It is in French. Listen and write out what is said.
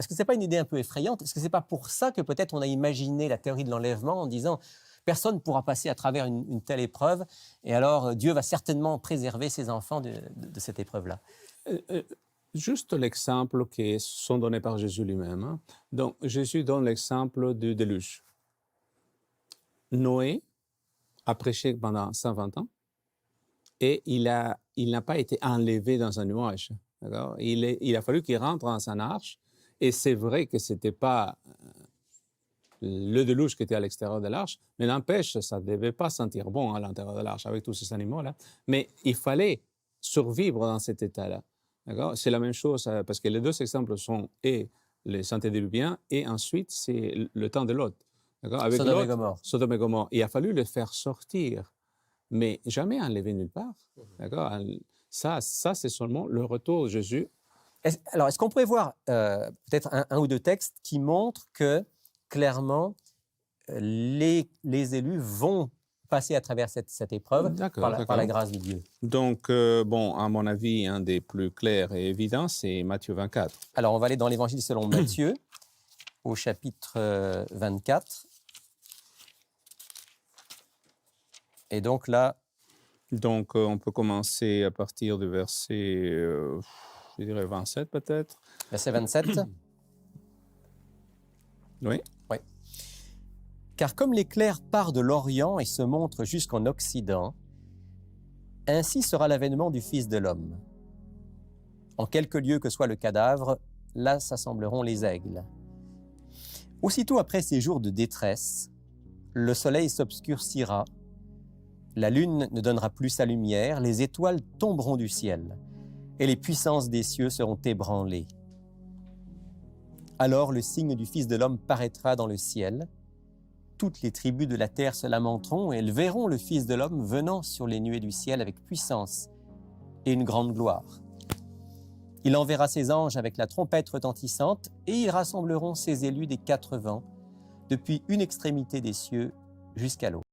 que ce n'est pas une idée un peu effrayante? Est-ce que ce n'est pas pour ça que peut-être on a imaginé la théorie de l'enlèvement en disant personne ne pourra passer à travers une telle épreuve et alors Dieu va certainement préserver ses enfants de cette épreuve-là? Euh, euh, Juste l'exemple qui sont donnés par Jésus lui-même, hein. Donc, Jésus donne l'exemple du déluge. Noé a prêché pendant 120 ans et il n'a pas été enlevé dans un nuage. D'accord? Il a fallu qu'il rentre dans son arche et c'est vrai que ce n'était pas le déluge qui était à l'extérieur de l'arche, mais n'empêche, ça ne devait pas sentir bon à l'intérieur de l'arche avec tous ces animaux-là. Mais il fallait survivre dans cet état-là. D'accord? C'est la même chose, parce que les deux exemples sont et les antédiluviens et ensuite c'est le temps de Lot. D'accord? Avec Sodome et Lot, Gomorrhe. Sodome et Gomorrhe. Il a fallu le faire sortir, mais jamais enlever nulle part. D'accord? Ça c'est seulement le retour de Jésus. Alors, est-ce qu'on pourrait voir peut-être un ou deux textes qui montrent que, clairement, les élus vont passer à travers cette épreuve D'accord, par la d'accord. grâce de Dieu? Donc, bon, à mon avis, un des plus clairs et évidents, c'est Matthieu 24. Alors, on va aller dans l'Évangile selon Matthieu, au chapitre 24. Et donc là, Donc, on peut commencer à partir du verset, je dirais 27 peut-être. verset 27. Oui. Oui. Car comme l'éclair part de l'Orient et se montre jusqu'en Occident, ainsi sera l'avènement du Fils de l'homme. En quelque lieu que soit le cadavre, là s'assembleront les aigles. Aussitôt après ces jours de détresse, le soleil s'obscurcira, la lune ne donnera plus sa lumière, les étoiles tomberont du ciel, et les puissances des cieux seront ébranlées. Alors le signe du Fils de l'homme paraîtra dans le ciel. Toutes les tribus de la terre se lamenteront et elles verront le Fils de l'homme venant sur les nuées du ciel avec puissance et une grande gloire. Il enverra ses anges avec la trompette retentissante et ils rassembleront ses élus des quatre vents, depuis une extrémité des cieux jusqu'à l'autre.